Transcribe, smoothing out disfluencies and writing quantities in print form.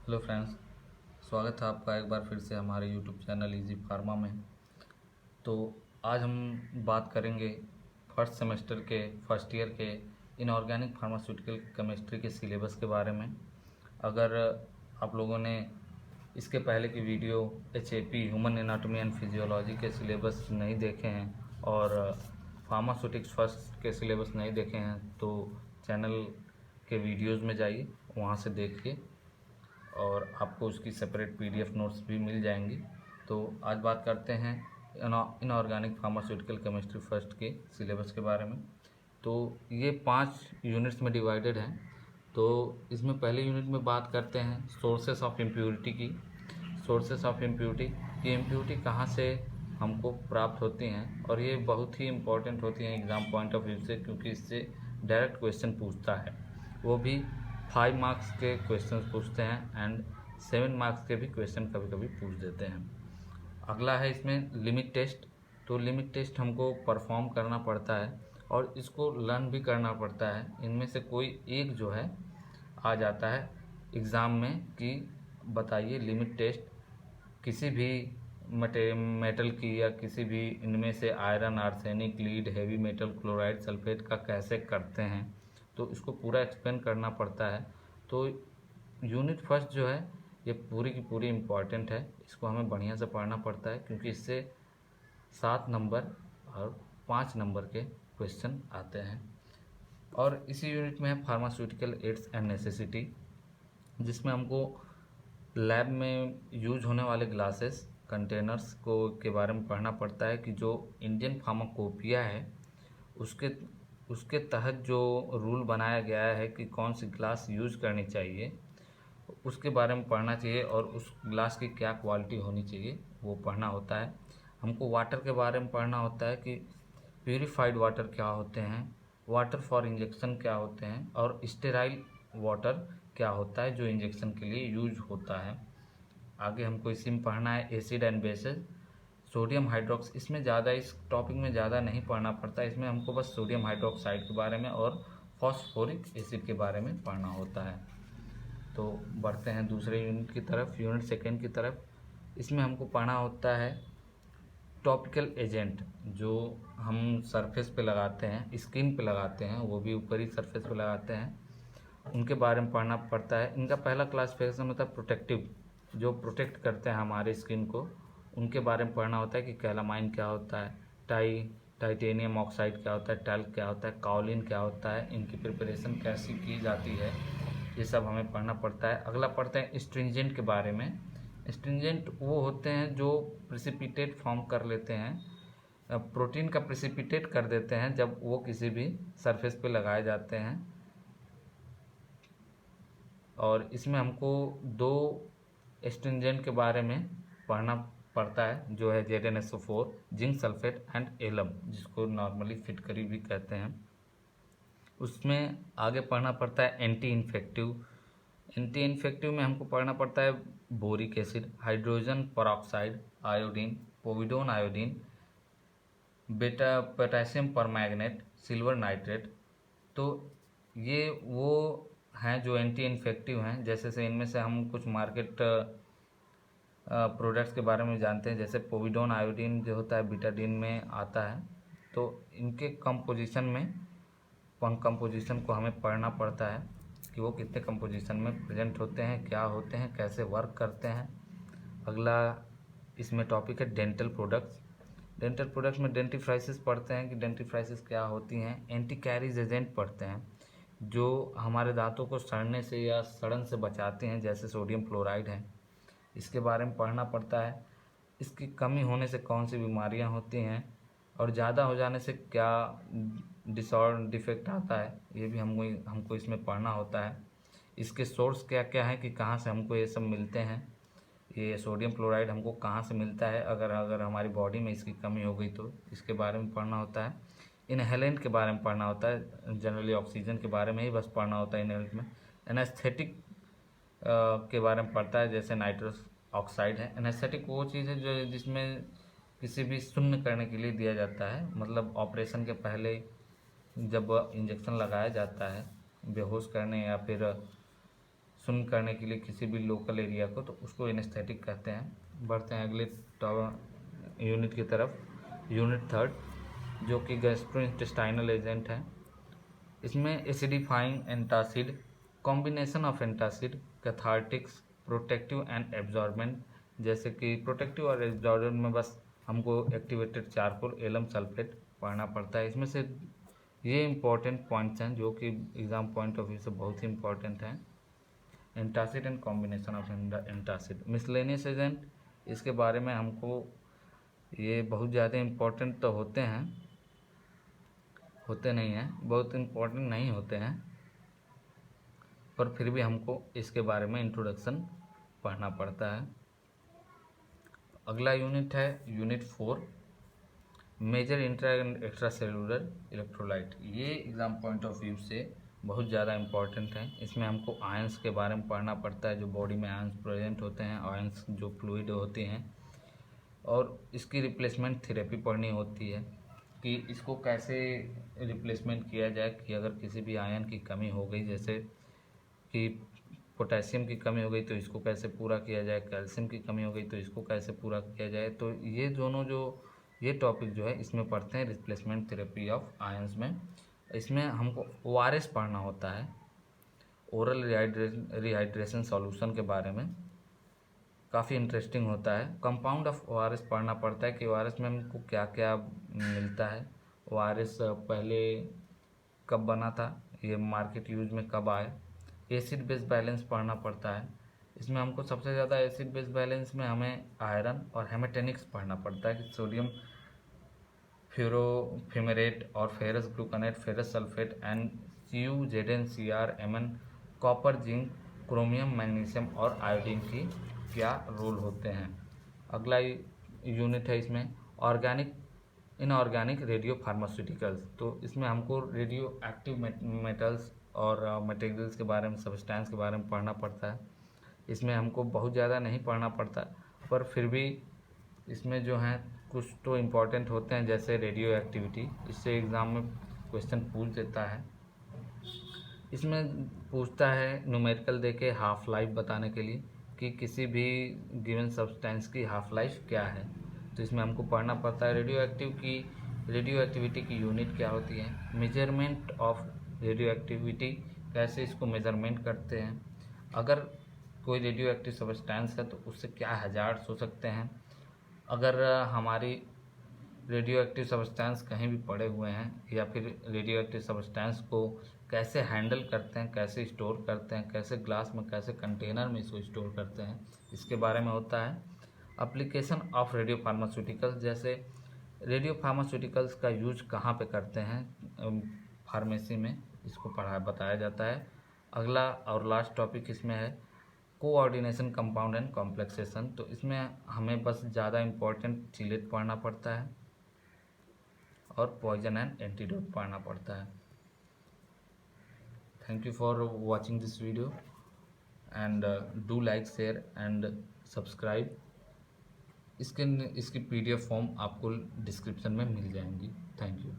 Hello friends, स्वागत है आपका एक बार फिर से हमारे यूट्यूब चैनल इजी फार्मा में। तो आज हम बात करेंगे फर्स्ट सेमेस्टर के फर्स्ट ईयर के इनऑर्गेनिक फार्मास्यूटिकल केमिस्ट्री के सिलेबस के बारे में। अगर आप लोगों ने इसके पहले की video HAP human anatomy and physiology के सिलेबस नहीं देखे हैं और फार्मास्यूटिक्स फर्स्ट के सिलेबस नहीं देखे हैं तो चैनल के वीडियोज़ में जाइए, वहाँ से देखिए और आपको उसकी सेपरेट PDF नोट्स भी मिल जाएंगी। तो आज बात करते हैं इनऑर्गेनिक फार्मास्यूटिकल केमिस्ट्री फर्स्ट के सिलेबस के बारे में। तो ये 5 यूनिट्स में डिवाइडेड है। तो इसमें पहले यूनिट में बात करते हैं सोर्सेस ऑफ इम्प्योरिटी की। सोर्सेस ऑफ इम्प्योरिटी, ये इम्प्योरिटी कहाँ से हमको प्राप्त होती हैं और ये बहुत ही इम्पोर्टेंट होती हैं एग्ज़ाम पॉइंट ऑफ व्यू से, क्योंकि इससे डायरेक्ट क्वेश्चन पूछता है। वो भी 5 मार्क्स के क्वेश्चन पूछते हैं एंड 7 मार्क्स के भी क्वेश्चन कभी कभी पूछ देते हैं। अगला है इसमें लिमिट टेस्ट। तो लिमिट टेस्ट हमको परफॉर्म करना पड़ता है और इसको लर्न भी करना पड़ता है। इनमें से कोई एक जो है आ जाता है एग्ज़ाम में कि बताइए लिमिट टेस्ट किसी भी मेटल की या किसी भी इनमें से iron, arsenic, lead, heavy metal, chloride, sulphate का कैसे करते हैं। तो इसको पूरा एक्सप्लेन करना पड़ता है। तो यूनिट फर्स्ट जो है ये पूरी की पूरी इम्पॉर्टेंट है, इसको हमें बढ़िया से पढ़ना पड़ता है क्योंकि इससे 7 नंबर और 5 नंबर के क्वेश्चन आते हैं। और इसी यूनिट में है फार्मास्यूटिकल एड्स एंड नेसेसिटी, जिसमें हमको लैब में यूज होने वाले ग्लासेस, कंटेनर्स को के बारे में पढ़ना पड़ता है कि जो इंडियन फार्माकोपिया है उसके उसके तहत जो रूल बनाया गया है कि कौन सी ग्लास यूज करनी चाहिए उसके बारे में पढ़ना चाहिए और उस ग्लास की क्या क्वालिटी होनी चाहिए वो पढ़ना होता है। हमको वाटर के बारे में पढ़ना होता है कि प्यूरिफाइड वाटर क्या होते हैं, वाटर फॉर इंजेक्शन क्या होते हैं और स्टेराइल वाटर क्या होता है जो इंजेक्शन के लिए यूज होता है। आगे हमको इसी में पढ़ना है एसिड एंड बेसेस, सोडियम हाइड्रोक्स। इसमें ज़्यादा इस टॉपिक में ज़्यादा नहीं पढ़ना पड़ता, इसमें हमको बस सोडियम हाइड्रोक्साइड के बारे में और फॉस्फोरिक एसिड के बारे में पढ़ना होता है। तो बढ़ते हैं दूसरे यूनिट की तरफ, यूनिट सेकेंड की तरफ। इसमें हमको पढ़ना होता है टॉपिकल एजेंट जो हम सरफेस पे लगाते हैं, स्किन पे लगाते हैं, वो भी ऊपरी सरफेस पे लगाते हैं, उनके बारे में पढ़ना पड़ता है। इनका पहला क्लासिफिकेशन होता है प्रोटेक्टिव, जो प्रोटेक्ट करते हैं हमारे स्किन को, उनके बारे में पढ़ना होता है कि कैलामाइन क्या होता है, टाइटेनियम ऑक्साइड क्या होता है, टैल्क क्या होता है, काओलिन क्या होता है, इनकी प्रिपरेशन कैसी की जाती है, ये सब हमें पढ़ना पड़ता है। अगला पढ़ते हैं स्ट्रिंजेंट के बारे में। स्ट्रिंजेंट वो होते हैं जो प्रेसिपिटेट फॉर्म कर लेते हैं, प्रोटीन का प्रेसिपिटेट कर देते हैं जब वो किसी भी सरफेस पे लगाए जाते हैं। और इसमें हमको 2 एस्ट्रिंजेंट के बारे में पढ़ना पड़ता है जो है ZnSO4, zinc sulphate and alum, जिसको नॉर्मली फिटकरी भी कहते हैं। उसमें आगे पढ़ना पड़ता है एंटी इन्फेक्टिव। एंटी इन्फेक्टिव में हमको पढ़ना पड़ता है boric acid, hydrogen peroxide, iodine, povidone iodine, बेटा पोटेशियम परमैंगनेट, सिल्वर नाइट्रेट। तो ये वो हैं जो एंटी इन्फेक्टिव हैं। जैसे से इनमें से हम कुछ मार्केट प्रोडक्ट्स के बारे में जानते हैं, जैसे पोविडोन आयोडीन जो होता है बीटाडीन में आता है। तो इनके कंपोजिशन को हमें पढ़ना पड़ता है कि वो कितने कंपोजिशन में प्रेजेंट होते हैं, क्या होते हैं, कैसे वर्क करते हैं। अगला इसमें टॉपिक है डेंटल प्रोडक्ट्स। डेंटल प्रोडक्ट्स में डेंटिफ्राइसिस पढ़ते हैं कि डेंटिफ्राइसिस क्या होती हैं। एंटी कैरीज एजेंट पढ़ते हैं जो हमारे दांतों को सड़ने से या सड़न से बचाते हैं, जैसे सोडियम फ्लोराइड है, इसके बारे में पढ़ना पड़ता है। इसकी कमी होने से कौन सी बीमारियां होती हैं और ज़्यादा हो जाने से क्या डिफेक्ट आता है, ये भी हमको इसमें पढ़ना होता है। इसके सोर्स क्या क्या है कि कहाँ से हमको ये सब मिलते हैं, ये सोडियम क्लोराइड हमको कहाँ से मिलता है, अगर अगर हमारी बॉडी में इसकी कमी हो गई तो इसके बारे में पढ़ना होता है। इनहेलेंट के बारे में पढ़ना होता है, जनरली ऑक्सीजन के बारे में ही बस पढ़ना होता है इनहेलेंट में। एनेस्थेटिक के बारे में पढ़ता है, जैसे नाइट्रस ऑक्साइड है। एनेस्थेटिक वो चीज़ है जो जिसमें किसी भी शून्य करने के लिए दिया जाता है, मतलब ऑपरेशन के पहले जब इंजेक्शन लगाया जाता है बेहोश करने या फिर शून्य करने के लिए किसी भी लोकल एरिया को, तो उसको एनेस्थेटिक कहते हैं। बढ़ते हैं अगले यूनिट की तरफ, यूनिट थर्ड, जो कि गैस्ट्रोइंटेस्टाइनल एजेंट है। इसमें acidifying antacid, combination of antacid, cathartics, protective and absorbent. जैसे कि प्रोटेक्टिव और एब्जॉर्बेंट में बस हमको एक्टिवेटेड चारकोल, एलम सल्फेट पढ़ना पड़ता है। इसमें से ये इंपॉर्टेंट पॉइंट्स हैं जो कि एग्ज़ाम पॉइंट ऑफ व्यू से बहुत ही इंपॉर्टेंट हैं। Antacid and combination of antacid. Miscellaneous agent, इसके बारे में हमको ये बहुत ज़्यादा इम्पोर्टेंट तो होते नहीं हैं, बहुत इम्पोर्टेंट नहीं होते हैं, पर फिर भी हमको इसके बारे में इंट्रोडक्शन पढ़ना पड़ता है। अगला यूनिट है unit 4, major intra and extra cellular electrolyte. ये एग्ज़ाम पॉइंट ऑफ व्यू से बहुत ज़्यादा इंपॉर्टेंट है। इसमें हमको आयंस के बारे में पढ़ना पड़ता है, जो बॉडी में आयंस प्रेजेंट होते हैं, आयंस जो फ्लूइड होती हैं, और इसकी रिप्लेसमेंट थेरेपी पढ़नी होती है कि इसको कैसे रिप्लेसमेंट किया जाए कि अगर किसी भी आयन की कमी हो गई, जैसे कि पोटेशियम की कमी हो गई तो इसको कैसे पूरा किया जाए, कैल्शियम की कमी हो गई तो इसको कैसे पूरा किया जाए। तो ये दोनों ये टॉपिक जो है इसमें पढ़ते हैं, रिप्लेसमेंट थेरेपी ऑफ आयंस में। इसमें हमको ORS पढ़ना होता है, ओरल रिहाइड्रेशन सॉल्यूशन के बारे में, काफ़ी इंटरेस्टिंग होता है। कंपाउंड ऑफ ORS पढ़ना पड़ता है कि ORS में हमको क्या क्या मिलता है, ORS पहले कब बना था, ये मार्केट यूज में कब आए। एसिड बेस बैलेंस पढ़ना पड़ता है। इसमें हमको सबसे ज़्यादा एसिड बेस बैलेंस में हमें आयरन और हेमेटेनिक्स पढ़ना पड़ता है कि सोडियम फ्यूरोफिमेरेट और ferrous gluconate, ferrous sulphate, and CuZnCr, Mn, copper, zinc, chromium, magnesium और आयोडीन की क्या रोल होते हैं। अगला यूनिट है इसमें ऑर्गेनिक इनऑर्गेनिक रेडियो फार्मास्यूटिकल्स। तो इसमें हमको रेडियो एक्टिव मेटल्स और मटेरियल्स के बारे में, सब्सटेंस के बारे में पढ़ना पड़ता है। इसमें हमको बहुत ज़्यादा नहीं पढ़ना पड़ता, पर फिर भी इसमें जो हैं कुछ तो इम्पॉर्टेंट होते हैं, जैसे रेडियो एक्टिविटी। इससे एग्ज़ाम में क्वेश्चन पूछ देता है। इसमें पूछता है न्यूमेरिकल देके हाफ लाइफ बताने के लिए कि किसी भी गिवन सब्सटेंस की हाफ लाइफ क्या है। तो इसमें हमको पढ़ना पड़ता है रेडियो एक्टिविटी की यूनिट क्या होती है, मेजरमेंट ऑफ रेडियो एक्टिविटी, कैसे इसको मेजरमेंट करते हैं, अगर कोई रेडियो एक्टिव सब्सटेंस है तो उससे क्या हैजार्ड्स हो सकते हैं, अगर हमारी रेडियो एक्टिव सब्सटेंस कहीं भी पड़े हुए हैं, या फिर रेडियो एक्टिव सब्सटेंस को कैसे हैंडल करते हैं, कैसे स्टोर करते हैं, कैसे ग्लास में, कैसे कंटेनर में इसको स्टोर करते हैं, इसके बारे में होता है। एप्लीकेशन ऑफ रेडियो फार्मास्यूटिकल्स, जैसे रेडियो फार्मास्यूटिकल्स का यूज कहाँ पे करते हैं फार्मेसी में, इसको बताया जाता है। अगला और लास्ट टॉपिक इसमें है कोऑर्डिनेशन कंपाउंड एंड कॉम्प्लेक्सेशन। तो इसमें हमें बस ज़्यादा इम्पोर्टेंट चिलेट पढ़ना पड़ता है और पॉइजन एंड एंटीडोट पढ़ना पड़ता है। Thank you for watching this video and do like, share and subscribe. इसकी PDF फॉर्म आपको डिस्क्रिप्शन में मिल जाएंगी। Thank you.